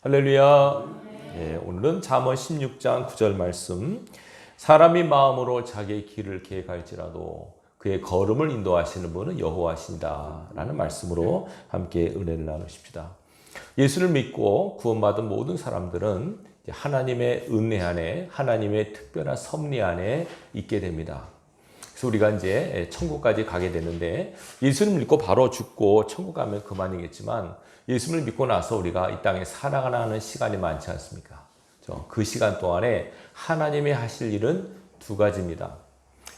할렐루야. 오늘은 잠언 16장 9절 말씀. 사람이 마음으로 자기의 길을 계획할지라도 그의 걸음을 인도하시는 분은 여호와시니다 라는 말씀으로 함께 은혜를 나누십시다. 예수를 믿고 구원받은 모든 사람들은 하나님의 은혜 안에, 하나님의 특별한 섭리 안에 있게 됩니다. 그래서 우리가 이제 천국까지 가게 되는데, 예수를 믿고 바로 죽고 천국 가면 그만이겠지만, 예수를 믿고 나서 우리가 이 땅에 살아가는 시간이 많지 않습니까? 그 시간 동안에 하나님이 하실 일은 두 가지입니다.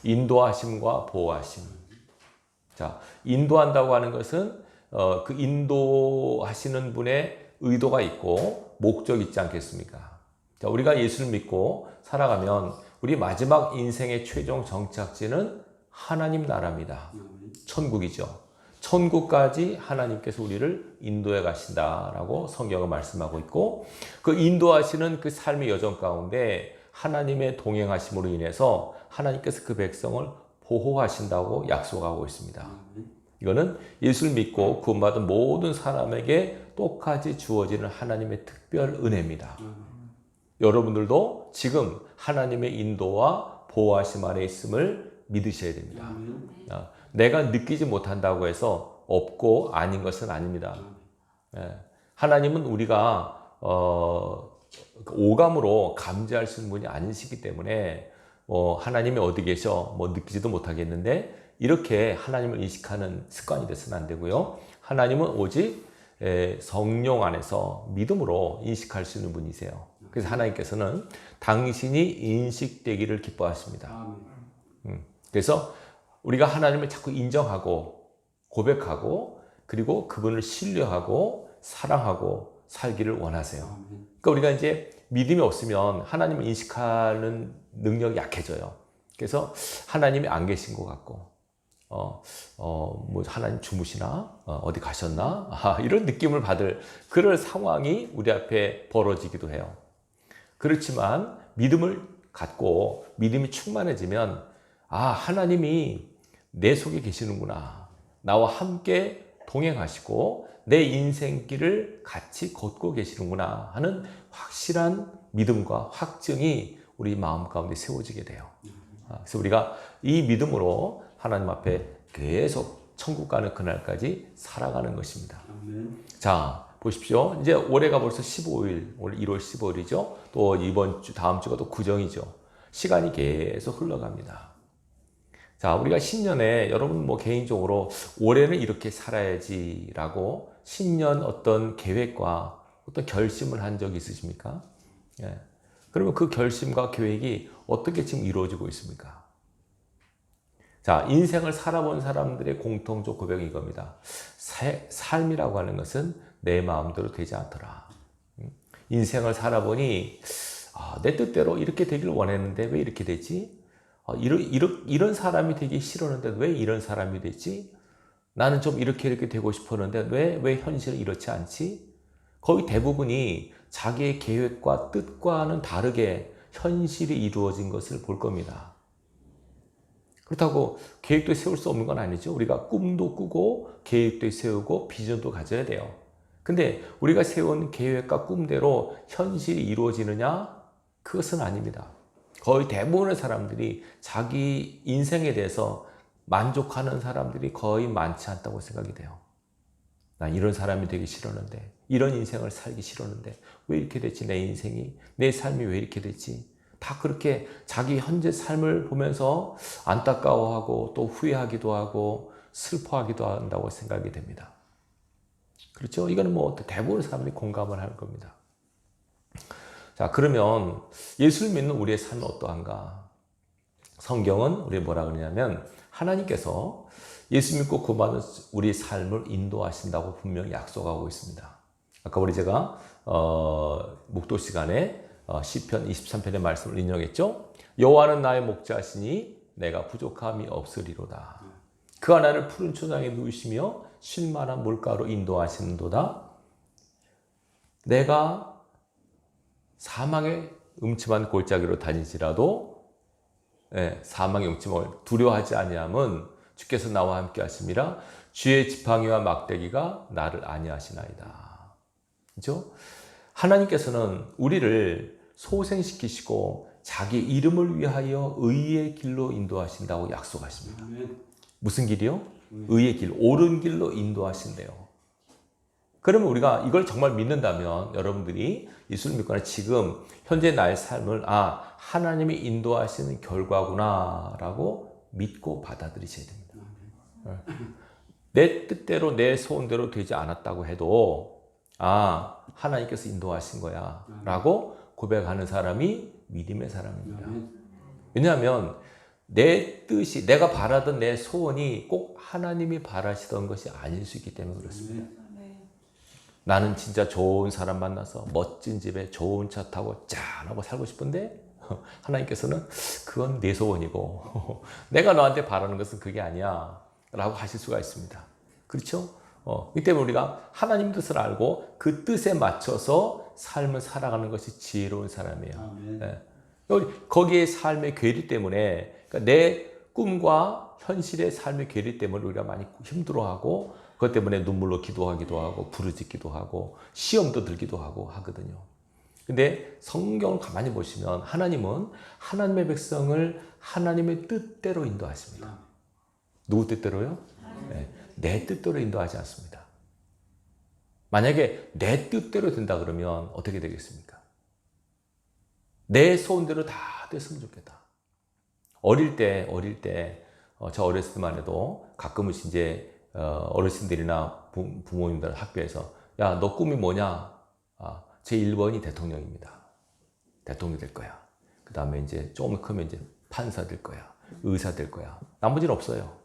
인도하심과 보호하심. 자, 인도한다고 하는 것은 그 인도하시는 분의 의도가 있고 목적이 있지 않겠습니까? 자, 우리가 예수를 믿고 살아가면 우리 마지막 인생의 최종 정착지는 하나님 나라입니다. 천국이죠. 천국까지 하나님께서 우리를 인도해 가신다라고 성경은 말씀하고 있고, 그 인도하시는 그 삶의 여정 가운데 하나님의 동행하심으로 인해서 하나님께서 그 백성을 보호하신다고 약속하고 있습니다. 이거는 예수를 믿고 구원받은 모든 사람에게 똑같이 주어지는 하나님의 특별 은혜입니다. 여러분들도 지금 하나님의 인도와 보호하심 아래 있음을 믿으셔야 됩니다. 내가 느끼지 못한다고 해서 없고 아닌 것은 아닙니다. 하나님은 우리가 오감으로 감지할 수 있는 분이 아니시기 때문에 하나님이 어디 계셔 느끼지도 못하겠는데, 이렇게 하나님을 인식하는 습관이 돼서는 안 되고요. 하나님은 오직 성령 안에서 믿음으로 인식할 수 있는 분이세요. 그래서 하나님께서는 당신이 인식되기를 기뻐하십니다. 그래서 우리가 하나님을 자꾸 인정하고 고백하고, 그리고 그분을 신뢰하고 사랑하고 살기를 원하세요. 그러니까 우리가 이제 믿음이 없으면 하나님을 인식하는 능력이 약해져요. 그래서 하나님이 안 계신 것 같고, 뭐 하나님 주무시나? 어디 가셨나? 이런 느낌을 받을 그런 상황이 우리 앞에 벌어지기도 해요. 그렇지만 믿음을 갖고 믿음이 충만해지면, 하나님이 내 속에 계시는구나. 나와 함께 동행하시고 내 인생길을 같이 걷고 계시는구나 하는 확실한 믿음과 확증이 우리 마음 가운데 세워지게 돼요. 그래서 우리가 이 믿음으로 하나님 앞에 계속 천국 가는 그날까지 살아가는 것입니다. 자, 보십시오. 이제 올해가 벌써 15일, 오늘 1월 15일이죠. 또 이번 주, 다음 주가 또 구정이죠. 시간이 계속 흘러갑니다. 자, 우리가 신년에 여러분 개인적으로 올해는 이렇게 살아야지라고 신년 어떤 계획과 어떤 결심을 한 적이 있으십니까? 그러면 그 결심과 계획이 어떻게 지금 이루어지고 있습니까? 자, 인생을 살아본 사람들의 공통적 고백이 이겁니다. 삶이라고 하는 것은 내 마음대로 되지 않더라. 인생을 살아보니 내 뜻대로 이렇게 되길 원했는데 왜 이렇게 되지? 이런 사람이 되기 싫었는데 왜 이런 사람이 됐지? 나는 좀 이렇게 되고 싶었는데 왜 현실은 이렇지 않지? 거의 대부분이 자기의 계획과 뜻과는 다르게 현실이 이루어진 것을 볼 겁니다. 그렇다고 계획도 세울 수 없는 건 아니죠. 우리가 꿈도 꾸고 계획도 세우고 비전도 가져야 돼요. 근데 우리가 세운 계획과 꿈대로 현실이 이루어지느냐? 그것은 아닙니다. 거의 대부분의 사람들이 자기 인생에 대해서 만족하는 사람들이 거의 많지 않다고 생각이 돼요. 난 이런 사람이 되기 싫었는데, 이런 인생을 살기 싫었는데 왜 이렇게 됐지? 내 인생이, 내 삶이 왜 이렇게 됐지? 다 그렇게 자기 현재 삶을 보면서 안타까워하고 또 후회하기도 하고 슬퍼하기도 한다고 생각이 됩니다. 그렇죠? 이거는 대부분의 사람들이 공감을 할 겁니다. 자, 그러면 예수를 믿는 우리의 삶은 어떠한가? 성경은 우리 뭐라 그러냐면, 하나님께서 예수 믿고 구원받은 우리 삶을 인도하신다고 분명히 약속하고 있습니다. 아까 제가 목도 시간에 시편 23편의 말씀을 인용했죠. 여호와는 나의 목자시니 내가 부족함이 없으리로다. 그가 나를 푸른 초장에 누이시며 쉴 만한 물가로 인도하시는도다. 내가 사망의 음침한 골짜기로 다니지라도 사망의 음침을 두려워하지 아니함은 주께서 나와 함께 하심이라. 주의 지팡이와 막대기가 나를 안위하시나이다. 그렇죠? 하나님께서는 우리를 소생시키시고 자기 이름을 위하여 의의 길로 인도하신다고 약속하십니다. 무슨 길이요? 의의 길, 옳은 길로 인도하신대요. 그러면 우리가 이걸 정말 믿는다면 여러분들이 예수를 믿거나 지금 현재 나의 삶을 하나님이 인도하시는 결과구나 라고 믿고 받아들이셔야 됩니다. 내 뜻대로 내 소원대로 되지 않았다고 해도 하나님께서 인도하신 거야 라고 고백하는 사람이 믿음의 사람입니다. 왜냐하면 내 뜻이, 내가 바라던 내 소원이 꼭 하나님이 바라시던 것이 아닐 수 있기 때문에 그렇습니다. 나는 진짜 좋은 사람 만나서 멋진 집에 좋은 차 타고 짠하고 살고 싶은데 하나님께서는 그건 내 소원이고 내가 너한테 바라는 것은 그게 아니야 라고 하실 수가 있습니다. 그렇죠? 이 때문에 우리가 하나님 뜻을 알고 그 뜻에 맞춰서 삶을 살아가는 것이 지혜로운 사람이에요. 네. 거기에 삶의 괴리 때문에, 그러니까 내 꿈과 현실의 삶의 괴리 때문에 우리가 많이 힘들어하고 그것 때문에 눈물로 기도하기도 하고 부르짖기도 하고 시험도 들기도 하고 하거든요. 근데 성경을 가만히 보시면 하나님은 하나님의 백성을 하나님의 뜻대로 인도하십니다. 누구 뜻대로요? 네. 내 뜻대로 인도하지 않습니다. 만약에 내 뜻대로 된다 그러면 어떻게 되겠습니까? 내 소원대로 다 됐으면 좋겠다. 어릴 때, 저 어렸을 때만 해도 가끔은 이제 어르신들이나 부모님들 학교에서 야, 너 꿈이 뭐냐? 제 1번이 대통령입니다. 대통령 될 거야. 그 다음에 이제 조금 크면 이제 판사 될 거야. 의사 될 거야. 나머지는 없어요.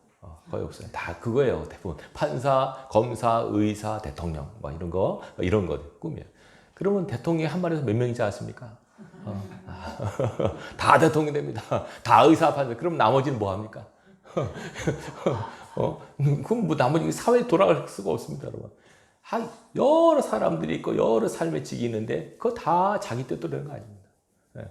거의 없어요. 다 그거예요. 대부분 판사, 검사, 의사, 대통령 이런 거 꿈이에요. 그러면 대통령이 한 마리에서 몇 명이지 않습니까? 다 대통령 됩니다. 다 의사, 판사. 그럼 나머지는 뭐 합니까? 그럼 뭐 나머지 사회에 돌아갈 수가 없습니다, 여러분. 여러 사람들이 있고 여러 삶의 직이 있는데 그거 다 자기 뜻대로 되는 거 아닙니다. 네.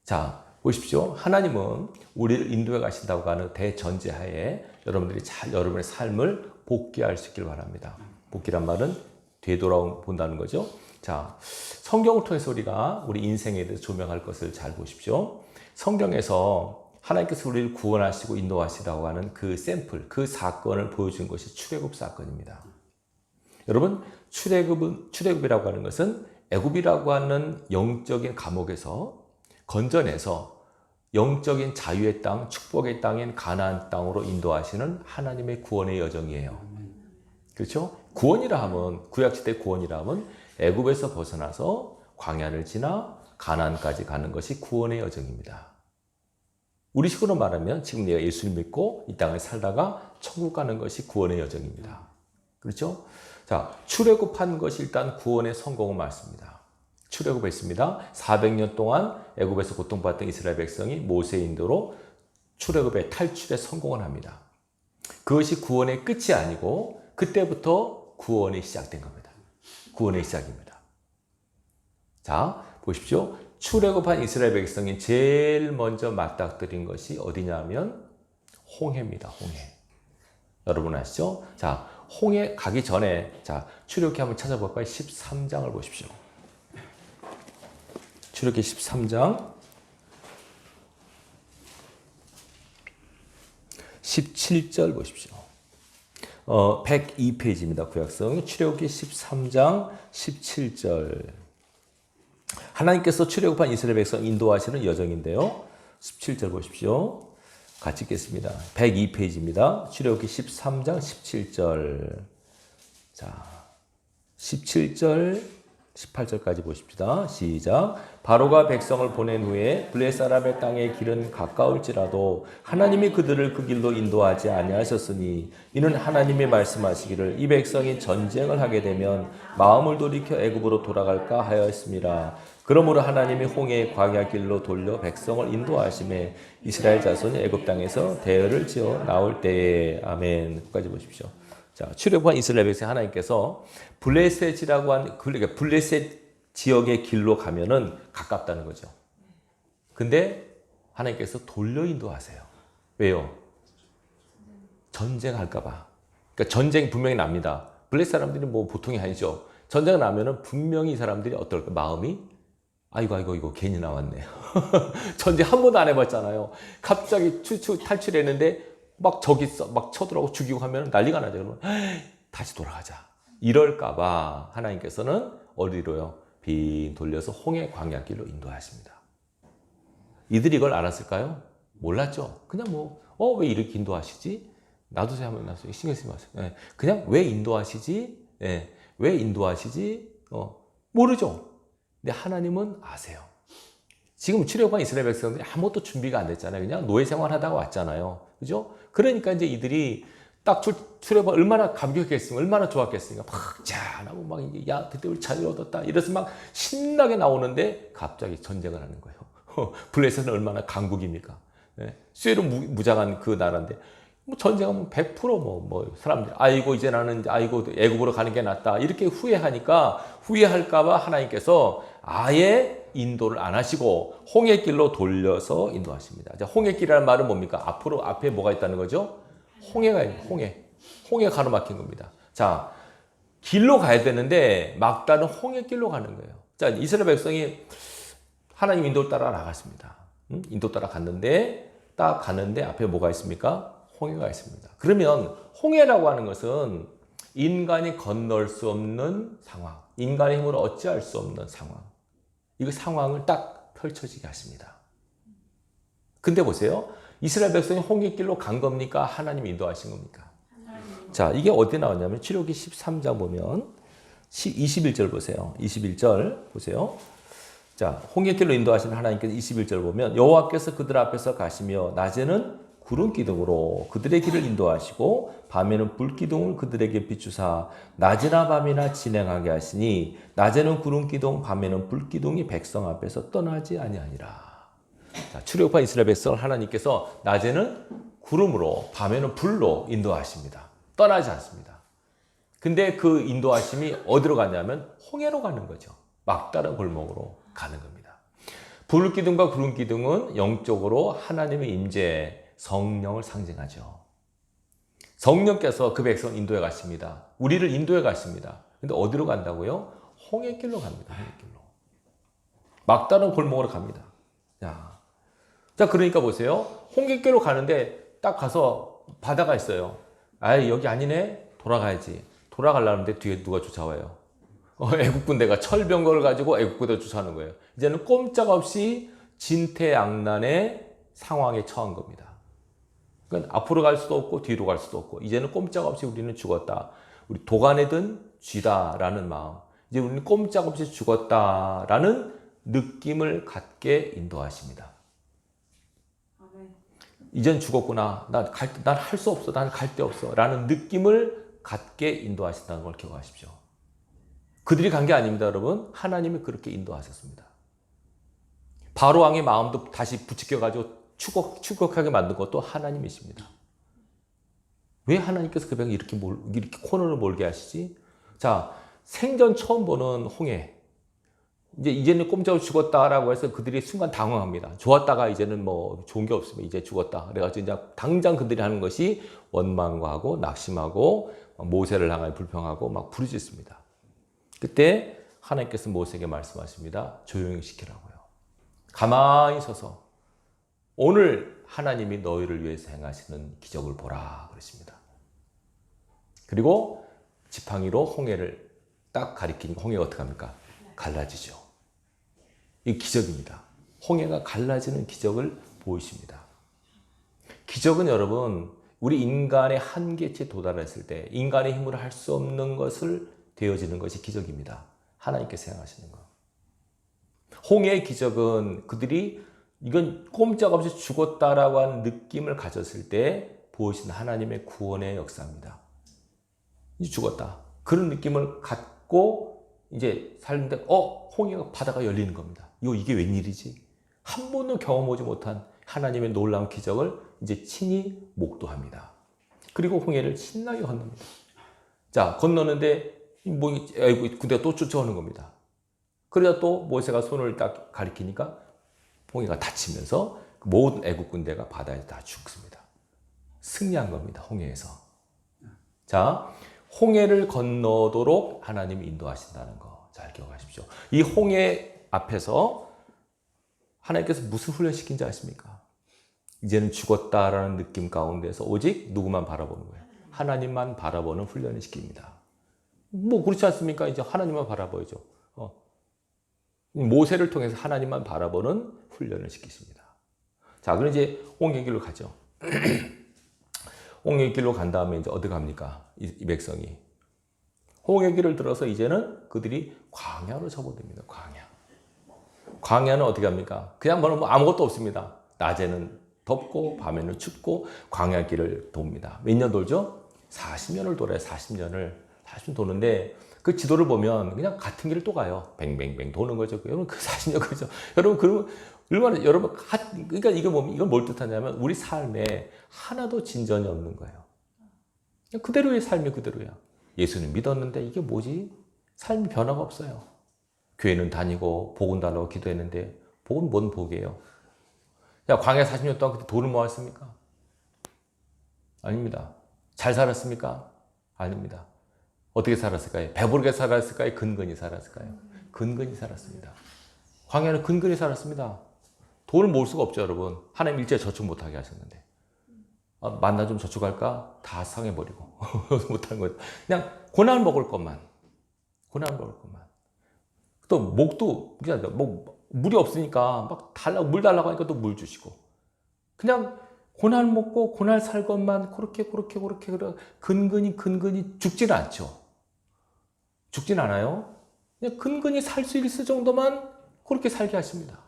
자, 보십시오. 하나님은 우리를 인도해 가신다고 하는 대전제하에 여러분들이 잘 여러분의 삶을 복귀할 수 있길 바랍니다. 복귀란 말은 되돌아본다는 거죠. 자, 성경을 통해서 우리가 우리 인생에 대해서 조명할 것을 잘 보십시오. 성경에서 하나님께서 우리를 구원하시고 인도하시라고 하는 그 샘플, 그 사건을 보여준 것이 출애굽 사건입니다. 여러분, 출애굽이라고 하는 것은 애굽이라고 하는 영적인 감옥에서 건져내서 영적인 자유의 땅, 축복의 땅인 가나안 땅으로 인도하시는 하나님의 구원의 여정이에요. 그렇죠? 구원이라 하면, 구약시대 구원이라 하면 애굽에서 벗어나서 광야를 지나 가나안까지 가는 것이 구원의 여정입니다. 우리식으로 말하면 지금 내가 예수를 믿고 이 땅을 살다가 천국 가는 것이 구원의 여정입니다. 그렇죠? 자, 출애굽한 것이 일단 구원의 성공을 말씀입니다. 출애굽했습니다. 400년 동안 애굽에서 고통받던 이스라엘 백성이 모세의 인도로 출애굽의 탈출에 성공을 합니다. 그것이 구원의 끝이 아니고 그때부터 구원이 시작된 겁니다. 구원의 시작입니다. 자, 보십시오. 출애굽한 이스라엘 백성이 제일 먼저 맞닥뜨린 것이 어디냐면 홍해입니다. 홍해. 여러분 아시죠? 자, 홍해 가기 전에 자, 출애굽기 한번 찾아볼까요? 13장을 보십시오. 출애굽기 13장 17절 보십시오. 102페이지입니다. 구약성 출애굽기 13장 17절. 하나님께서 출애굽한 이스라엘 백성 인도하시는 여정인데요. 17절 보십시오. 같이 읽겠습니다. 102페이지입니다. 출애굽기 13장 17절. 자, 17절 18절까지 보십시다. 시작. 바로가 백성을 보낸 후에 블레 사람의 땅의 길은 가까울지라도 하나님이 그들을 그 길로 인도하지 아니하셨으니 이는 하나님이 말씀하시기를 이 백성이 전쟁을 하게 되면 마음을 돌이켜 애굽으로 돌아갈까 하였습니다. 그러므로 하나님이 홍해의 광야 길로 돌려 백성을 인도하심에 이스라엘 자손이 애굽 땅에서 대열을 지어 나올 때에 아멘. 끝까지 보십시오. 자, 출애굽한 이스라엘 백성 하나님께서 블레셋이라고 하는 그러니까 블레셋 지역의 길로 가면은 가깝다는 거죠. 근데 하나님께서 돌려 인도하세요. 왜요? 전쟁할까 봐. 그러니까 전쟁 분명히 납니다. 블레셋 사람들이 뭐 보통이 아니죠. 전쟁 나면은 분명히 이 사람들이 어떨까? 마음이 아이고 이거 괜히 나왔네. 전쟁 한 번도 안 해봤잖아요. 갑자기 탈출했는데 막 적이 있어, 막 쳐들어오고 죽이고 하면 난리가 나죠. 그러면 다시 돌아가자. 이럴까봐 하나님께서는 어디로요? 빙 돌려서 홍해 광야길로 인도하십니다. 이들이 이걸 알았을까요? 몰랐죠. 그냥 왜 이렇게 인도하시지? 놔두세요 하면 놔두세요. 신경 쓰지 마세요. 예. 그냥 왜 인도하시지? 예. 왜 인도하시지? 모르죠. 근데 하나님은 아세요. 지금 출애굽한 이스라엘 백성들이 아무것도 준비가 안 됐잖아요. 그냥 노예 생활하다가 왔잖아요. 그죠? 그러니까 이제 이들이 딱 출애굽 얼마나 감격했으면 얼마나 좋았겠습니까? 막 자나고 막 이제 야 그때 우리 자유를 얻었다. 이래서 막 신나게 나오는데 갑자기 전쟁을 하는 거예요. 블레셋은 얼마나 강국입니까? 네. 쇠로 무장한 그 나라인데 전쟁하면 100% 사람들이 아이고 이제 나는 아이고 애굽으로 가는 게 낫다 이렇게 후회할까봐 하나님께서 아예 인도를 안 하시고 홍해길로 돌려서 인도하십니다. 자, 홍해길이라는 말은 뭡니까? 앞에 뭐가 있다는 거죠? 홍해가 있는 홍해 가로막힌 겁니다. 자, 길로 가야 되는데 막다른 홍해길로 가는 거예요. 자, 이스라엘 백성이 하나님 인도를 따라 나갔습니다. 인도 따라 갔는데 딱 가는데 앞에 뭐가 있습니까? 홍해가 있습니다. 그러면 홍해라고 하는 것은 인간이 건널 수 없는 상황, 인간의 힘으로 어찌할 수 없는 상황. 이 상황을 딱 펼쳐지게 하십니다. 근데 보세요. 이스라엘 백성이 홍해길로 간 겁니까? 하나님이 인도하신 겁니까? 자, 이게 어디 나왔냐면 출애굽기 13장 보면 21절 보세요. 21절 보세요. 자, 홍해길로 인도하시는 하나님께서 21절 보면 여호와께서 그들 앞에서 가시며 낮에는 구름 기둥으로 그들의 길을 인도하시고 밤에는 불 기둥을 그들에게 비추사 낮이나 밤이나 진행하게 하시니 낮에는 구름 기둥 밤에는 불 기둥이 백성 앞에서 떠나지 아니하니라. 자, 출애굽한 이스라엘 백성을 하나님께서 낮에는 구름으로 밤에는 불로 인도하십니다. 떠나지 않습니다. 근데 그 인도하심이 어디로 가냐면 홍해로 가는 거죠. 막다른 골목으로 가는 겁니다. 불 기둥과 구름 기둥은 영적으로 하나님의 임재 성령을 상징하죠. 성령께서 그 백성을 인도해 가십니다. 우리를 인도해 가십니다. 근데 어디로 간다고요? 홍해길로 갑니다. 홍해길로. 막다른 골목으로 갑니다. 자, 그러니까 보세요. 홍해길로 가는데 딱 가서 바다가 있어요. 여기 아니네? 돌아가야지. 돌아가려는데 뒤에 누가 쫓아와요? 애국 군대가 철병거를 가지고 애국 군대 쫓아오는 거예요. 이제는 꼼짝없이 진퇴양난의 상황에 처한 겁니다. 그러니까 앞으로 갈 수도 없고 뒤로 갈 수도 없고 이제는 꼼짝없이 우리는 죽었다. 우리 도가내든 쥐다라는 마음. 이제 우리는 꼼짝없이 죽었다라는 느낌을 갖게 인도하십니다. 이젠 죽었구나. 난 할 수 없어. 난 갈 데 없어. 라는 느낌을 갖게 인도하신다는 걸 기억하십시오. 그들이 간 게 아닙니다, 여러분. 하나님이 그렇게 인도하셨습니다. 바로 왕의 마음도 다시 부추겨가지고 추격하게 만든 것도 하나님이십니다. 왜 하나님께서 그 백을 이렇게 코너를 몰게 하시지? 자, 생전 처음 보는 홍해. 이제는 꼼짝없이 죽었다라고 해서 그들이 순간 당황합니다. 좋았다가 이제는 좋은 게 없으면 이제 죽었다. 그래가지고 이제 당장 그들이 하는 것이 원망하고 낙심하고 모세를 향하여 불평하고 막 부르짖습니다. 그때 하나님께서 모세에게 말씀하십니다. 조용히 시키라고요. 가만히 서서 오늘 하나님이 너희를 위해서 행하시는 기적을 보라 그러십니다. 그리고 지팡이로 홍해를 딱 가리키니까 홍해가 어떻게 합니까? 갈라지죠. 이 기적입니다. 홍해가 갈라지는 기적을 보이십니다. 기적은 여러분 우리 인간의 한계치에 도달했을 때 인간의 힘으로 할 수 없는 것을 되어지는 것이 기적입니다. 하나님께서 행하시는 것. 홍해의 기적은 그들이 이건 꼼짝없이 죽었다라고 하는 느낌을 가졌을 때 보이신 하나님의 구원의 역사입니다. 이제 죽었다. 그런 느낌을 갖고 이제 살는데 홍해가 바다가 열리는 겁니다. 이게 웬일이지? 한 번도 경험하지 못한 하나님의 놀라운 기적을 이제 친히 목도합니다. 그리고 홍해를 신나게 건넙니다. 자, 건너는데 군대가 또 쫓아오는 겁니다. 그러다 또 모세가 손을 딱 가리키니까 홍해가 닫히면서 모든 애국 군대가 바다에 다 죽습니다. 승리한 겁니다. 홍해에서. 자, 홍해를 건너도록 하나님이 인도하신다는 거 잘 기억하십시오. 이 홍해 앞에서 하나님께서 무슨 훈련시킨지 아십니까? 이제는 죽었다라는 느낌 가운데서 오직 누구만 바라보는 거예요. 하나님만 바라보는 훈련을 시킵니다. 뭐 그렇지 않습니까? 이제 하나님만 바라보죠. 모세를 통해서 하나님만 바라보는 훈련을 시키십니다. 자, 그럼 이제 홍해길로 가죠. 홍해길로 간 다음에 이제 어디 갑니까? 이 백성이. 홍해길을 들어서 이제는 그들이 광야로 접어듭니다. 광야는 어떻게 합니까? 그냥 뭐 아무것도 없습니다. 낮에는 덥고 밤에는 춥고 광야길을 돕니다. 몇 년 돌죠? 40년을 돌아요. 40년 도는데 그 지도를 보면 그냥 같은 길을 또 가요. 뱅뱅뱅 도는 거죠. 여러분 그 40년 거죠. 여러분 그러면 얼마나 여러분 그러니까 이게 뭐 이건 뭘 뜻하냐면 우리 삶에 하나도 진전이 없는 거예요. 그냥 그대로의 삶이 그대로야. 예수님 믿었는데 이게 뭐지? 삶이 변화가 없어요. 교회는 다니고 복은 달라고 기도했는데 복은 뭔 복이에요? 야, 광야 40년 동안 그때 돈을 모았습니까? 아닙니다. 잘 살았습니까? 아닙니다. 어떻게 살았을까요? 배부르게 살았을까요? 근근히 살았을까요? 근근히 살았습니다. 광야는 근근히 살았습니다. 돈을 모을 수가 없죠, 여러분. 하나님 일제 저축 못하게 하셨는데. 만나 좀 저축할까? 다 상해버리고. 못하는 거예요. 그냥 고난 먹을 것만. 또 목도, 그냥 뭐, 물이 없으니까 막 물 달라고 하니까 또 물 주시고. 그냥 고난 먹고 고난 살 것만 그렇게 근근히 죽지는 않죠. 죽진 않아요. 그냥 근근히 살 수 있을 정도만 그렇게 살게 하십니다.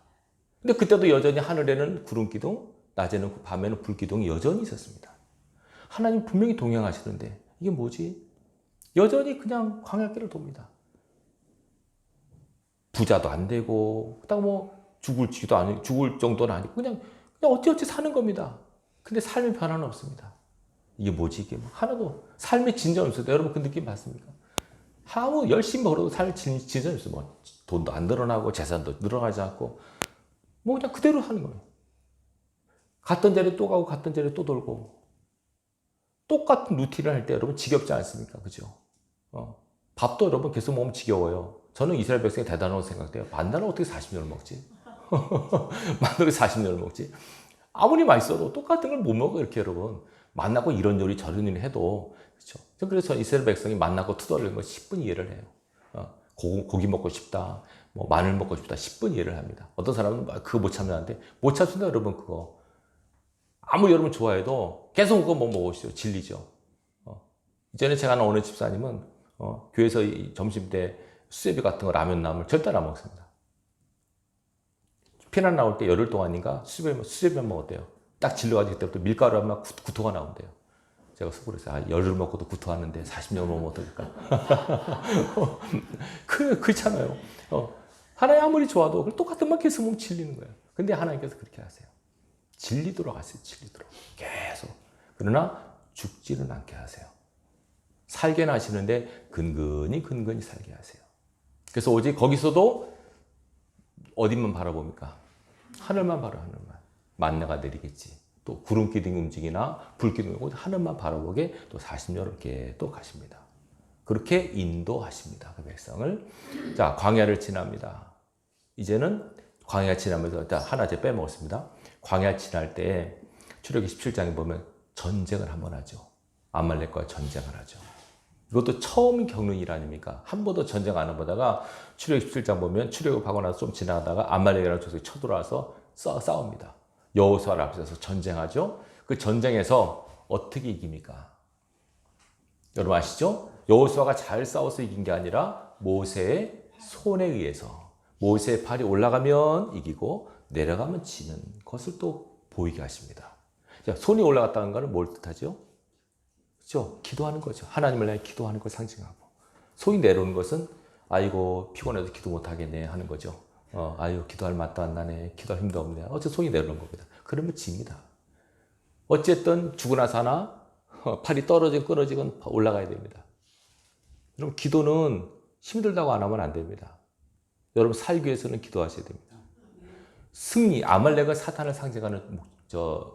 근데 그때도 여전히 하늘에는 구름 기둥, 낮에는 밤에는 불 기둥이 여전히 있었습니다. 하나님 분명히 동행하시는데 이게 뭐지? 여전히 그냥 광야길을 돕니다. 부자도 안 되고, 그다음 뭐 죽을 정도는 아니고 그냥 어찌어찌 사는 겁니다. 근데 삶의 변화는 없습니다. 이게 뭐지? 이게 하나도 삶의 진전이 없어요. 여러분 그 느낌 받습니까? 아무 열심히 벌어도 삶의 진전이 없어요. 뭐 돈도 안 늘어나고 재산도 늘어나지 않고 뭐 그냥 그대로 하는 거예요. 갔던 자리에 또 가고 갔던 자리에 또 돌고 똑같은 루틴을 할 때 여러분 지겹지 않습니까? 그죠? 밥도 여러분 계속 먹으면 지겨워요. 저는 이스라엘 백성이 대단하다고 생각돼요. 만나는 어떻게 40년을 먹지? 만나는 40년을 먹지? 아무리 맛있어도 똑같은 걸 못 먹어요, 이렇게 여러분. 만나고 이런 요리 저런 요리 해도, 그렇죠? 그래서 이스라엘 백성이 만나고 투덜거리는 거 10분 이해를 해요. 고기 먹고 싶다, 뭐 마늘 먹고 싶다, 10분 이해를 합니다. 어떤 사람은 그거 못 참는데, 못 참습니다, 여러분, 그거. 아무리 여러분 좋아해도 계속 그거 뭐 먹으시죠. 질리죠. 이전에 제가 아는 어느 집사님은, 교회에서 점심 때 수제비 같은 거 라면 나오면 절대 안 먹습니다. 피난 나올 때 열흘 동안인가 수제비만 먹었대요. 딱 질러가지고 그때부터 밀가루 하면 구토가 나온대요. 제가 속으로 해서 열흘 먹고도 구토하는데 40년 먹으면 어떨까? 그렇잖아요. 하나님 아무리 좋아도 똑같은 말 계속 먹으면 질리는 거예요. 근데 하나님께서 그렇게 하세요. 질리도록 하세요. 계속. 그러나 죽지는 않게 하세요. 살게는 하시는데 근근히 살게 하세요. 그래서 오직 거기서도 어디만 바라봅니까? 하늘만 만나가 내리겠지. 또 구름 기둥이 움직이나 불 기둥이 오고 하늘만 바라보게 또 40년을 이렇게 또 가십니다. 그렇게 인도하십니다. 그 백성을. 자, 광야를 지납니다. 이제는 광야 지나면서 하나 이제 빼먹었습니다. 광야 지날 때 출애굽기 17장에 보면 전쟁을 한번 하죠. 아말렉과 전쟁을 하죠. 이것도 처음 겪는 일 아닙니까? 한 번도 전쟁 안 해보다가 출애굽기 17장 보면 출애굽하고 나서 좀 지나가다가 아말렉이라는 족속이 쳐들어와서 싸웁니다. 여호수아를 앞세워서 전쟁하죠. 그 전쟁에서 어떻게 이깁니까? 여러분 아시죠? 여호수아가 잘 싸워서 이긴 게 아니라 모세의 손에 의해서 모세의 팔이 올라가면 이기고 내려가면 지는 것을 또 보이게 하십니다. 자, 손이 올라갔다는 것은 뭘 뜻하죠? 그렇죠? 기도하는 거죠. 하나님을 향해 기도하는 걸 상징하고. 손이 내려오는 것은 아이고 피곤해서 기도 못하겠네 하는 거죠. 아이고 기도할 맛도 안 나네. 기도할 힘도 없네. 어째 손이 내려오는 겁니다. 그러면 집니다. 어쨌든 죽으나 사나 팔이 떨어지건 끊어지건 올라가야 됩니다. 여러분 기도는 힘들다고 안 하면 안 됩니다. 여러분 살기 위해서는 기도하셔야 됩니다. 승리, 아말렉은 사탄을 상징하는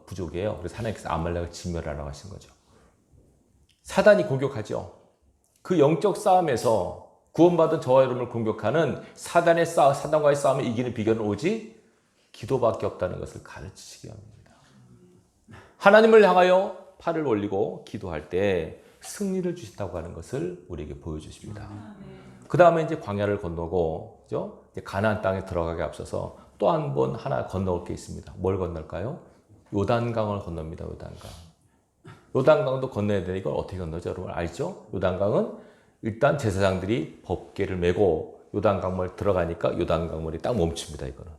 부족이에요. 그래서 하나님께서 아말렉을 진멸하라고 하신 거죠. 사단이 공격하죠. 그 영적 싸움에서 구원받은 저와 여러분을 공격하는 사단과의 싸움을 이기는 비결은 오직 기도밖에 없다는 것을 가르치시기 합니다. 하나님을 향하여 팔을 올리고 기도할 때 승리를 주신다고 하는 것을 우리에게 보여주십니다. 그 다음에 이제 광야를 건너고, 그죠? 이제 가나안 땅에 들어가기 앞서서 또 한 번 하나 건너올 게 있습니다. 뭘 건널까요? 요단강을 건넙니다. 요단강. 요단강도 건너야 되는 이걸 어떻게 건너죠? 여러분 알죠? 요단강은 일단 제사장들이 법궤를 메고 요단강물 들어가니까 요단강물이 딱 멈춥니다. 이거는.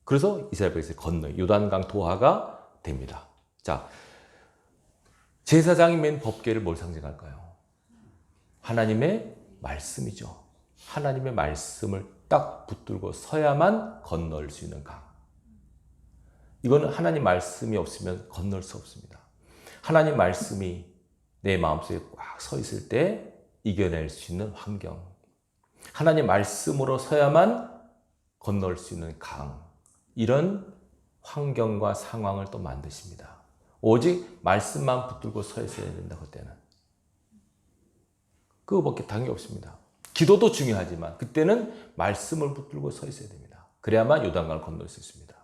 그래서 이스라엘 백성이 건너요. 요단강 도하가 됩니다. 자, 제사장이 맨 법궤를 뭘 상징할까요? 하나님의 말씀이죠. 하나님의 말씀을 딱 붙들고 서야만 건널 수 있는 강. 이거는 하나님 말씀이 없으면 건널 수 없습니다. 하나님 말씀이 내 마음속에 꽉 서 있을 때 이겨낼 수 있는 환경. 하나님 말씀으로 서야만 건널 수 있는 강. 이런 환경과 상황을 또 만드십니다. 오직 말씀만 붙들고 서 있어야 된다. 그때는. 그거밖에 당연히 없습니다. 기도도 중요하지만 그때는 말씀을 붙들고 서 있어야 됩니다. 그래야만 요단강을 건널 수 있습니다.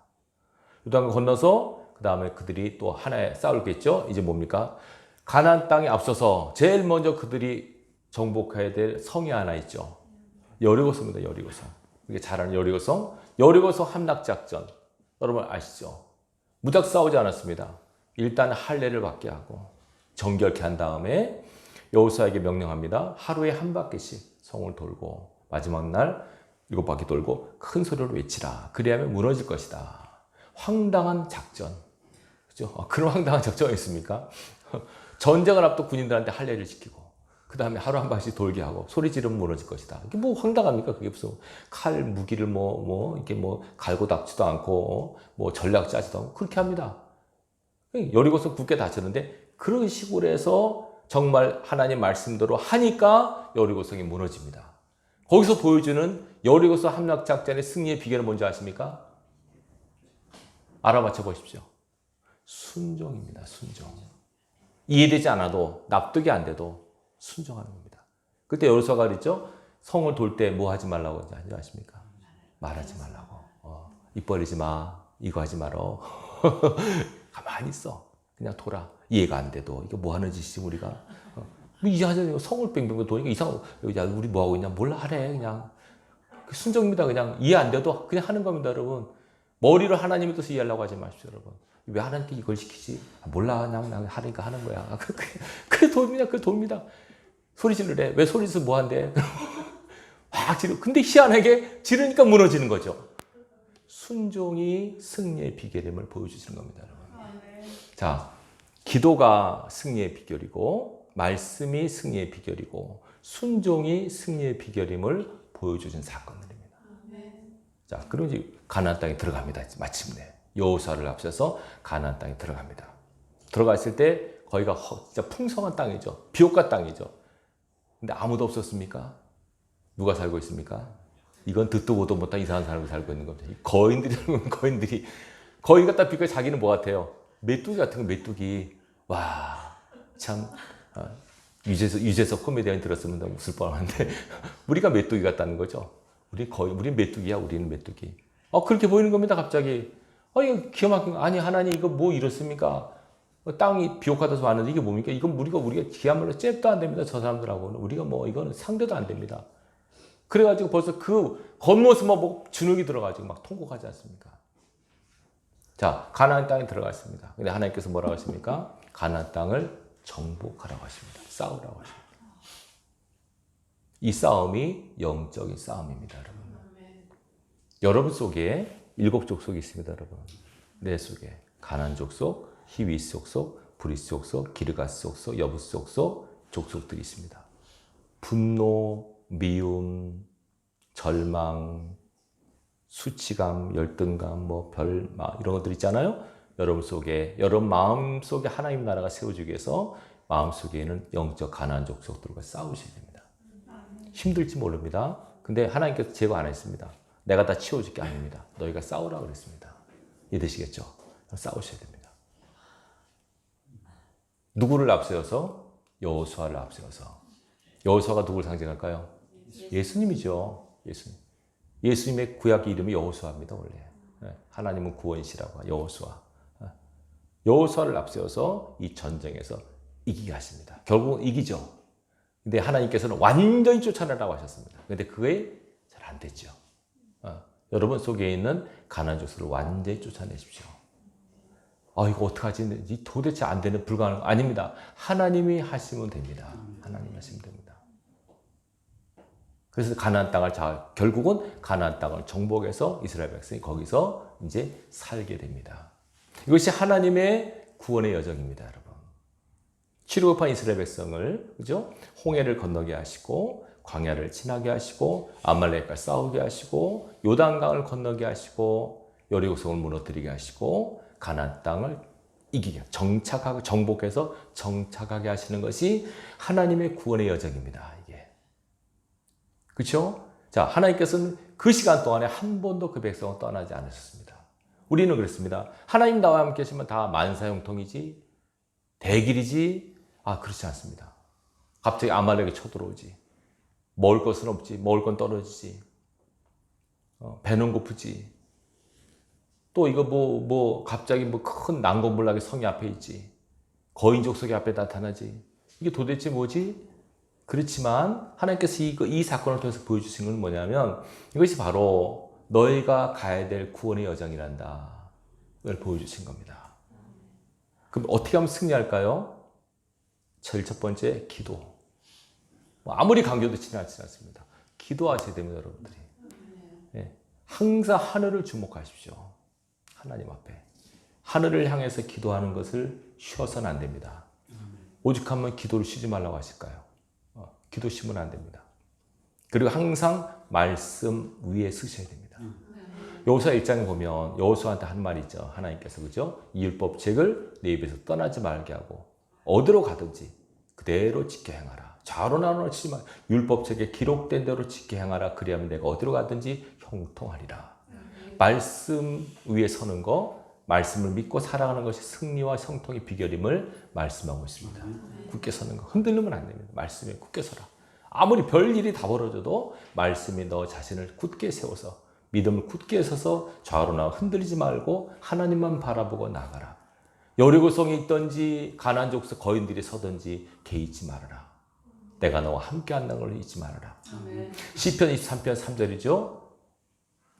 요단강 건너서 그 다음에 그들이 또 하나에 싸울겠죠. 이제 뭡니까? 가나안 땅에 앞서서 제일 먼저 그들이 정복해야 될 성이 하나 있죠. 여리고성입니다. 여리고성. 이게 잘 아는 여리고성. 여리고성 함락작전. 여러분 아시죠? 무작 싸우지 않았습니다. 일단 할례를 받게 하고 정결케 한 다음에 여호수아에게 명령합니다. 하루에 한 바퀴씩 성을 돌고 마지막 날 7바퀴 돌고 큰 소리로 외치라. 그래야만 무너질 것이다. 황당한 작전. 그죠? 그런 황당한 작전이 있습니까? 전쟁을 앞둔 군인들한테 할례를 지키고 그 다음에 하루 한 바퀴씩 돌게 하고 소리 지르면 무너질 것이다. 이게 뭐 황당합니까? 그게 무슨 칼 무기를 이렇게 갈고 닦지도 않고 전략 짜지도 않고 그렇게 합니다. 여리고성 굳게 닫혔는데 그런 식으로 해서 정말 하나님 말씀대로 하니까 여리고성이 무너집니다. 거기서 보여주는 여리고성 함락작전의 승리의 비결은 뭔지 아십니까? 알아맞혀 보십시오. 순종입니다. 순종. 이해되지 않아도 납득이 안 돼도 순종하는 겁니다. 그때 여호수아가 그랬죠? 성을 돌 때 뭐 하지 말라고 하지 아십니까? 말하지 말라고. 입 벌리지 마. 이거 하지 말어. 가만히 있어. 그냥 돌아. 이해가 안 돼도 이거 뭐 하는 짓이지 우리가. 이해하잖아요. 성을 뺑뺑 도니까 이상하고 야 우리 뭐 하고 있냐 몰라 하래 그냥. 순종입니다. 그냥 이해 안 돼도 그냥 하는 겁니다. 여러분. 머리로 하나님의 뜻을 이해하려고 하지 마십시오. 여러분. 왜 하나님께 이걸 시키지? 몰라 그냥 하니까 하는 거야. 그래 돕니다. 그래 돕니다. 소리 지르래. 왜 소리 지르서 뭐 한대? 확 지르. 근데 희한하게 지르니까 무너지는 거죠. 순종이 승리의 비결임을 보여주시는 겁니다. 여러분. 자, 기도가 승리의 비결이고 말씀이 승리의 비결이고 순종이 승리의 비결임을 보여주신 사건들입니다. 자, 그리고 이제 가나안 땅에 들어갑니다. 마침내 여호수아를 앞서서 가나안 땅에 들어갑니다. 들어갔을 때 거기가 진짜 풍성한 땅이죠. 비옥가 땅이죠. 근데 아무도 없었습니까? 누가 살고 있습니까? 이건 듣도 보도 못한 이상한 사람이 살고 있는 겁니다. 거인들이 거인 갖다 비교해 자기는 뭐 같아요? 메뚜기 같은 거 메뚜기. 와, 참 유재석 코미디언이 들었으면 너무 웃을 뻔한데 우리가 메뚜기 같다는 거죠. 우린 메뚜기야. 우리는 메뚜기. 그렇게 보이는 겁니다. 갑자기. 이거 기가 막힌 거. 아니 하나님 이거 뭐 이렇습니까? 땅이 비옥하다서 왔는데 이게 뭡니까? 이건 우리가 그야말로 잽도 안 됩니다. 저 사람들하고는 우리가 이거는 상대도 안 됩니다. 그래가지고 벌써 그 겉모습만 보고 주눅이 들어가지고 막 통곡하지 않습니까? 자, 가나안 땅에 들어갔습니다. 근데 하나님께서 뭐라고 하십니까? 가나안 땅을 정복하라고 하십니다. 싸우라고 하십니다. 이 싸움이 영적인 싸움입니다, 여러분. 여러분 속에 7 족속이 있습니다, 여러분. 내 속에 가나안 족속, 히위 족속, 브리스 족속, 기르가스 족속, 여부스 족속들이 있습니다. 분노, 미움, 절망, 수치감, 열등감, 이런 것들 있잖아요. 여러분 마음 속에 하나님 나라가 세워지기 위해서 마음 속에는 영적 가나안 족속들과 싸우셔야 됩니다. 힘들지 모릅니다. 근데 하나님께서 제거 안 했습니다. 내가 다 치워줄 게 아닙니다. 너희가 싸우라고 그랬습니다. 이해되시겠죠? 싸우셔야 됩니다. 누구를 앞세워서? 여호수아를 앞세워서. 여호수아가 누굴 상징할까요? 예수님이죠. 예수님. 예수님의 구약 이름이 여호수아입니다. 원래. 하나님은 구원이시라고 여호수아. 여호수아를 앞세워서 이 전쟁에서 이기게 하십니다. 결국은 이기죠. 근데 하나님께서는 완전히 쫓아내라고 하셨습니다. 근데 그게 잘 안 됐죠. 여러분 속에 있는 가나안 족속을 완전히 쫓아내십시오. 이거 어떡하지? 도대체 안 되는 불가능한 거 아닙니다. 하나님이 하시면 됩니다. 하나님이 하시면 됩니다. 그래서 가나안 땅을 결국은 가나안 땅을 정복해서 이스라엘 백성이 거기서 이제 살게 됩니다. 이것이 하나님의 구원의 여정입니다, 여러분. 치루급한 이스라엘 백성을 그죠? 홍해를 건너게 하시고 광야를 지나게 하시고 아말렉과 싸우게 하시고 요단강을 건너게 하시고 여리고성을 무너뜨리게 하시고 가나안 땅을 이기게 정착하고 정복해서 정착하게 하시는 것이 하나님의 구원의 여정입니다. 이게 그렇죠? 자, 하나님께서는 그 시간 동안에 한 번도 그 백성을 떠나지 않으셨습니다. 우리는 그렇습니다. 하나님 나와 함께 하시면 다 만사형통이지 대길이지 그렇지 않습니다. 갑자기 아말렉이 쳐들어오지. 먹을 것은 없지. 먹을 건 떨어지지. 배는 고프지. 또 이거 갑자기 큰 난공불락의 성이 앞에 있지. 거인 족속이 앞에 나타나지. 이게 도대체 뭐지? 그렇지만 하나님께서 이 사건을 통해서 보여주신 건 뭐냐면 이것이 바로 너희가 가야 될 구원의 여정이란다. 를 보여주신 겁니다. 그럼 어떻게 하면 승리할까요? 제일 첫 번째, 기도. 아무리 강조도 지나치지 않습니다. 기도하셔야 됩니다, 여러분들이. 네. 항상 하늘을 주목하십시오. 하나님 앞에. 하늘을 향해서 기도하는 것을 쉬어서는 안 됩니다. 오죽하면 기도를 쉬지 말라고 하실까요? 기도 쉬면 안 됩니다. 그리고 항상 말씀 위에 쓰셔야 됩니다. 여호수아 1장에 보면 여호수아한테 한 말이 있죠. 하나님께서 그죠? 이 율법책을 내 입에서 떠나지 말게 하고 어디로 가든지 그대로 지켜 행하라. 좌로나 우로나 치지 마. 율법책에 기록된 대로 지켜 행하라. 그리하면 내가 어디로 가든지 형통하리라. 말씀 위에 서는 거, 말씀을 믿고 살아가는 것이 승리와 형통의 비결임을 말씀하고 있습니다. 굳게 서는 거. 흔들리면 안 됩니다. 말씀에 굳게 서라. 아무리 별일이 다 벌어져도 말씀에 너 자신을 굳게 세워서 믿음을 굳게 서서 좌우로나 흔들리지 말고 하나님만 바라보고 나가라. 여리고성에 있든지 가나안 족속 거인들이 서든지 개의치 말아라. 내가 너와 함께 한다는 걸 잊지 말아라. 아멘. 시편 23편 3절이죠.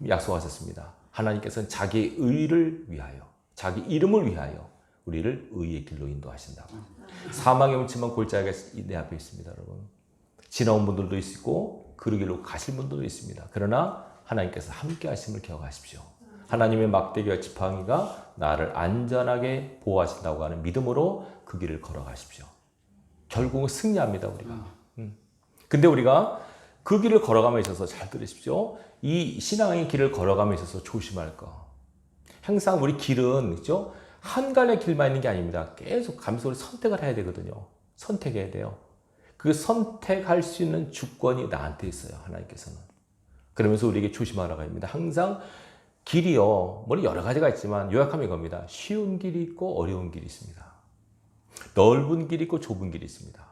약속하셨습니다. 하나님께서는 자기 의를 위하여 자기 이름을 위하여 우리를 의의 길로 인도하신다고. 사망의 음침한 골짜기가 내 앞에 있습니다. 여러분. 지나온 분들도 있고 그 길로 가실 분들도 있습니다. 그러나 하나님께서 함께 하심을 기억하십시오. 하나님의 막대기와 지팡이가 나를 안전하게 보호하신다고 하는 믿음으로 그 길을 걸어가십시오. 결국은 승리합니다, 우리가. 근데 우리가 그 길을 걸어감에 있어서 잘 들으십시오. 이 신앙의 길을 걸어감에 있어서 조심할 거. 항상 우리 길은 그죠? 한 갈래 길만 있는 게 아닙니다. 계속 가면서 선택을 해야 되거든요. 선택해야 돼요. 그 선택할 수 있는 주권이 나한테 있어요, 하나님께서는. 그러면서 우리에게 조심하라고 합니다. 항상 길이요, 물론 여러 가지가 있지만 요약하면 이겁니다. 쉬운 길이 있고 어려운 길이 있습니다. 넓은 길이 있고 좁은 길이 있습니다.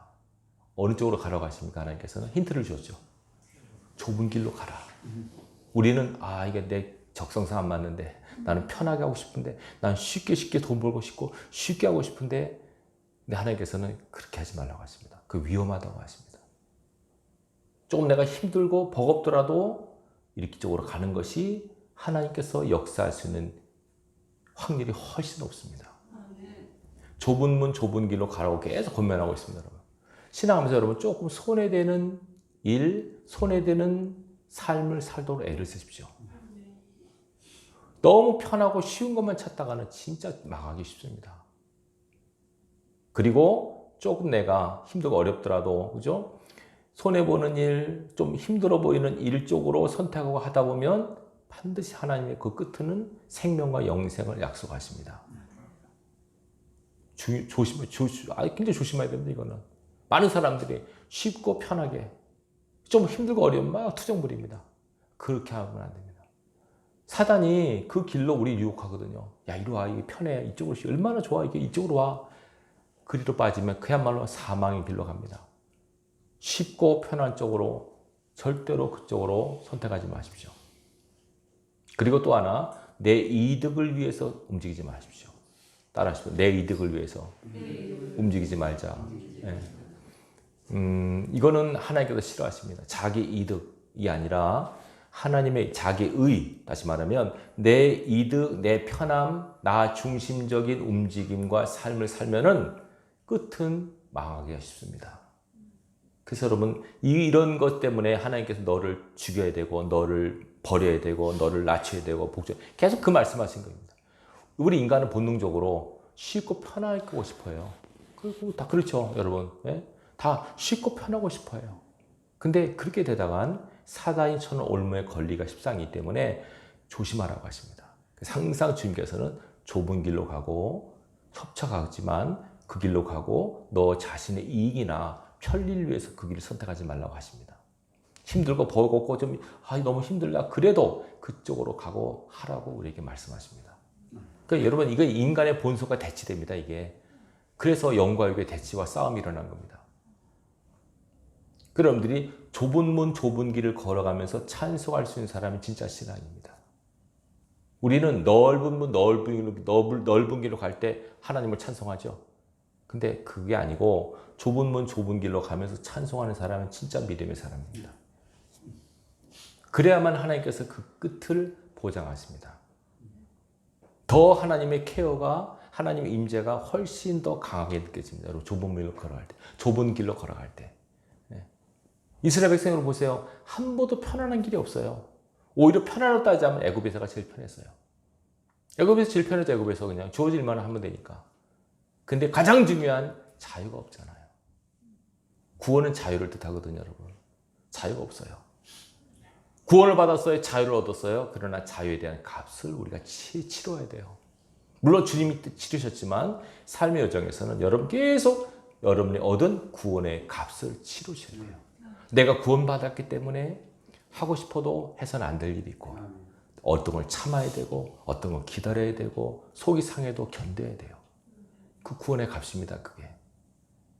어느 쪽으로 가라고 하십니까? 하나님께서는 힌트를 주었죠. 좁은 길로 가라. 우리는 이게 내 적성상 안 맞는데 나는 편하게 하고 싶은데 난 쉽게 돈 벌고 싶고 쉽게 하고 싶은데 근데 하나님께서는 그렇게 하지 말라고 하십니다. 그 위험하다고 하십니다. 조금 내가 힘들고 버겁더라도 이렇게 쪽으로 가는 것이 하나님께서 역사할 수 있는 확률이 훨씬 높습니다. 좁은 문 좁은 길로 가라고 계속 권면하고 있습니다. 여러분. 신앙하면서 여러분 조금 손해되는 일, 손해되는 삶을 살도록 애를 쓰십시오. 너무 편하고 쉬운 것만 찾다가는 진짜 망하기 쉽습니다. 그리고 조금 내가 힘들고 어렵더라도 그죠? 손해보는 일, 좀 힘들어 보이는 일 쪽으로 선택하고 하다 보면 반드시 하나님의 그 끝은 생명과 영생을 약속하십니다. 굉장히 조심해야 됩니다, 이거는. 많은 사람들이 쉽고 편하게, 좀 힘들고 어려우면 막 투정 부립니다. 그렇게 하면 안 됩니다. 사단이 그 길로 우리 유혹하거든요. 야, 이리 와, 이게 편해. 이쪽으로, 얼마나 좋아. 이게 이쪽으로 와. 그리로 빠지면 그야말로 사망의 길로 갑니다. 쉽고 편한 쪽으로 절대로 그쪽으로 선택하지 마십시오. 그리고 또 하나, 내 이득을 위해서 움직이지 마십시오. 따라하십시오. 내 이득을 위해서 움직이지 말자. 네. 이거는 하나님께서 싫어하십니다. 자기 이득이 아니라 하나님의 자기의, 다시 말하면 내 이득, 내 편함, 나 중심적인 움직임과 삶을 살면은 끝은 망하기가 쉽습니다. 그래서 여러분, 이런 것 때문에 하나님께서 너를 죽여야 되고, 너를 버려야 되고, 너를 낮춰야 되고, 복종, 계속 그 말씀하신 겁니다. 우리 인간은 본능적으로 쉽고 편하고 싶어요. 그리고 다 그렇죠, 여러분. 네? 다 쉽고 편하고 싶어요. 근데 그렇게 되다간 사단이 쳐는 올무에 걸리기가 십상이기 때문에 조심하라고 하십니다. 항상 주님께서는 좁은 길로 가고 협착하지만 그 길로 가고 너 자신의 이익이나 편리를 위해서 그 길을 선택하지 말라고 하십니다. 힘들고 버겁고 좀 너무 힘들다 그래도 그쪽으로 가고 하라고 우리에게 말씀하십니다. 그러니까 여러분, 이거 인간의 본성과 대치됩니다. 이게. 그래서 영과 육의 대치와 싸움이 일어난 겁니다. 여러분들이 좁은 문 좁은 길을 걸어가면서 찬송할 수 있는 사람이 진짜 신앙입니다. 우리는 넓은 문 넓은 길로 갈 때 하나님을 찬송하죠. 근데 그게 아니고 좁은 문 좁은 길로 가면서 찬송하는 사람은 진짜 믿음의 사람입니다. 그래야만 하나님께서 그 끝을 보장하십니다. 더 하나님의 케어가, 하나님의 임재가 훨씬 더 강하게 느껴집니다. 여러분, 좁은 길로 걸어갈 때, 좁은 길로 걸어갈 때. 이스라엘 백성으로 보세요. 한 번도 편안한 길이 없어요. 오히려 편안하다고 따지자면 애굽에서가 제일 편했어요. 애굽에서 제일 편해서 애굽에서 그냥 주어질 일만 하면 되니까. 근데 가장 중요한 자유가 없잖아요. 구원은 자유를 뜻하거든요, 여러분. 자유가 없어요. 구원을 받았어요. 자유를 얻었어요. 그러나 자유에 대한 값을 우리가 치러야 돼요. 물론 주님이 치르셨지만 삶의 여정에서는 여러분 계속 여러분이 얻은 구원의 값을 치르셔야 돼요. 내가 구원받았기 때문에 하고 싶어도 해서는 안 될 일이 있고, 어떤 걸 참아야 되고, 어떤 걸 기다려야 되고, 속이 상해도 견뎌야 돼요. 그 구원의 값입니다, 그게.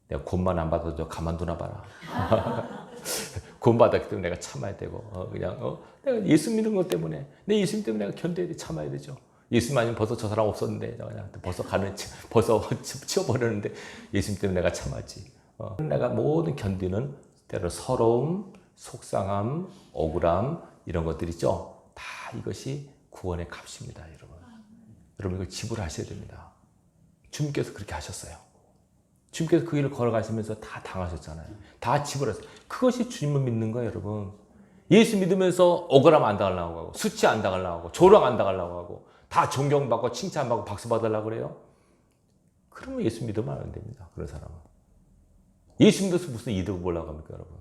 내가 구원만 안 받아도 가만두나 봐라. 구원받았기 때문에 내가 참아야 되고, 내가 예수 믿는 것 때문에, 내 예수님 때문에 내가 견뎌야 돼, 참아야 되죠. 예수님 아니면 벌써 저 사람 없었는데, 그냥 벌써 치워버렸는데, 예수님 때문에 내가 참았지. 내가 모든 견디는 때로 서러움, 속상함, 억울함 이런 것들 있죠. 다 이것이 구원의 값입니다, 여러분. 여러분 이걸 지불하셔야 됩니다. 주님께서 그렇게 하셨어요. 주님께서 그 길을 걸어가시면서 다 당하셨잖아요. 다 지불하셨어요. 그것이 주님을 믿는 거예요, 여러분. 예수 믿으면서 억울함 안 당하려고 하고, 수치 안 당하려고 하고, 조롱 안 당하려고 하고, 다 존경받고 칭찬받고 박수 받으려고 그래요. 그러면 예수 믿으면 안 됩니다, 그런 사람은. 예수 믿어서 무슨 이득을 보려고 합니까, 여러분?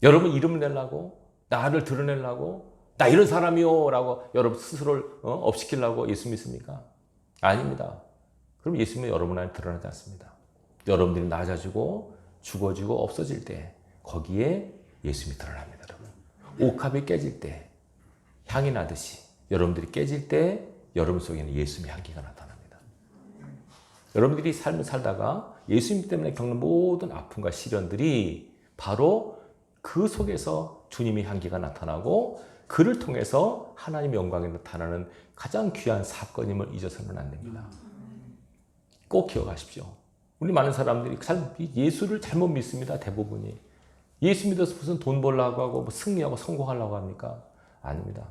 여러분 이름을 내려고, 나를 드러내려고, 나 이런 사람이요 라고 여러분 스스로를 업시키려고 예수 믿습니까? 아닙니다. 그럼 예수님은 여러분 안에 드러나지 않습니다. 여러분들이 낮아지고 죽어지고 없어질 때 거기에 예수님이 드러납니다, 여러분. 옥합이 깨질 때 향이 나듯이 여러분들이 깨질 때 여러분 속에는 예수님의 향기가 나타납니다. 여러분들이 삶을 살다가 예수님 때문에 겪는 모든 아픔과 시련들이 바로 그 속에서 주님의 향기가 나타나고 그를 통해서 하나님의 영광이 나타나는 가장 귀한 사건임을 잊어서는 안 됩니다. 꼭 기억하십시오. 우리 많은 사람들이 예수를 잘못 믿습니다. 대부분이. 예수 믿어서 무슨 돈 벌려고 하고 뭐 승리하고 성공하려고 합니까? 아닙니다.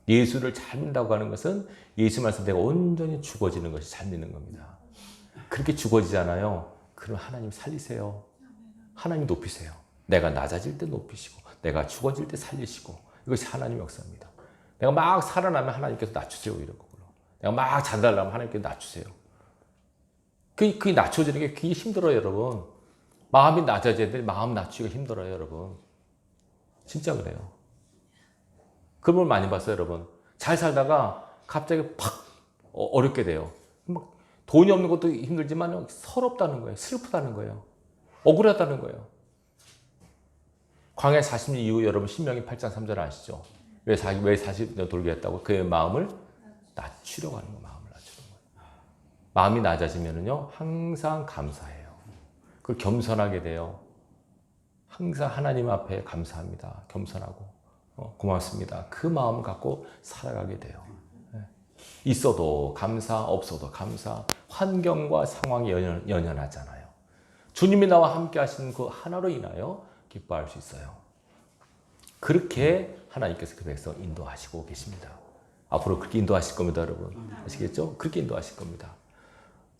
예수를 잘 믿는다고 하는 것은 예수 말씀 내가 온전히 죽어지는 것이 잘 믿는 겁니다. 그렇게 죽어지잖아요. 그럼 하나님 살리세요. 하나님 높이세요. 내가 낮아질 때 높이시고 내가 죽어질 때 살리시고 이것이 하나님의 역사입니다. 내가 막 살아나면 하나님께서 낮추세요. 이런 거로. 내가 막 잔달라면 하나님께서 낮추세요. 그게 낮춰지는 게 그게 힘들어요, 여러분. 마음이 낮아져야 되는데 마음 낮추기가 힘들어요, 여러분. 진짜 그래요. 그런 걸 많이 봤어요, 여러분. 잘 살다가 갑자기 팍 어렵게 돼요. 막 돈이 없는 것도 힘들지만 서럽다는 거예요. 슬프다는 거예요. 억울하다는 거예요. 광야 40년 이후 여러분 신명기 8장 3절 아시죠? 왜 40년 돌게 했다고? 그의 마음을 낮추려고 하는 거예요. 마음을 낮추는 거예요. 마음이 낮아지면은요, 항상 감사해요. 그걸 겸손하게 돼요. 항상 하나님 앞에 감사합니다. 겸손하고 고맙습니다. 그 마음 갖고 살아가게 돼요. 있어도 감사, 없어도 감사. 환경과 상황이 연연하잖아요. 주님이 나와 함께 하시는 그 하나로 인하여 기뻐할 수 있어요. 그렇게 하나님께서 그 백성 인도하시고 계십니다. 앞으로 그렇게 인도하실 겁니다, 여러분. 아시겠죠? 그렇게 인도하실 겁니다.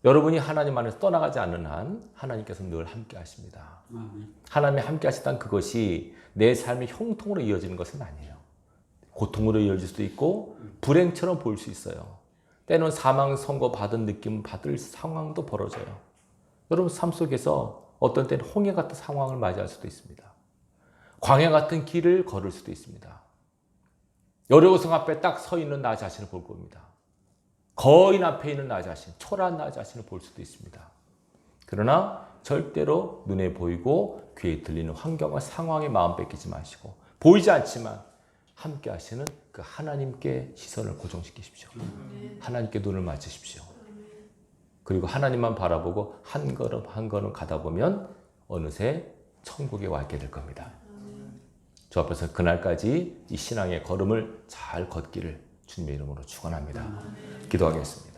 여러분이 하나님 안에서 떠나가지 않는 한 하나님께서 늘 함께 하십니다. 하나님이 함께 하시다는 그것이 내 삶의 형통으로 이어지는 것은 아니에요. 고통으로 이어질 수도 있고 불행처럼 보일 수 있어요. 때는 사망 선고 받은 느낌 받을 상황도 벌어져요. 여러분 삶 속에서 어떤 때는 홍해 같은 상황을 맞이할 수도 있습니다. 광야 같은 길을 걸을 수도 있습니다. 여리고성 앞에 딱 서 있는 나 자신을 볼 겁니다. 거인 앞에 있는 나 자신, 초라한 나 자신을 볼 수도 있습니다. 그러나 절대로 눈에 보이고 귀에 들리는 환경과 상황에 마음 뺏기지 마시고 보이지 않지만 함께 하시는 그 하나님께 시선을 고정시키십시오. 하나님께 눈을 맞추십시오. 그리고 하나님만 바라보고 한 걸음 한 걸음 가다 보면 어느새 천국에 와 있게 될 겁니다. 주 앞에서 그날까지 이 신앙의 걸음을 잘 걷기를 주님의 이름으로 축원합니다. 기도하겠습니다.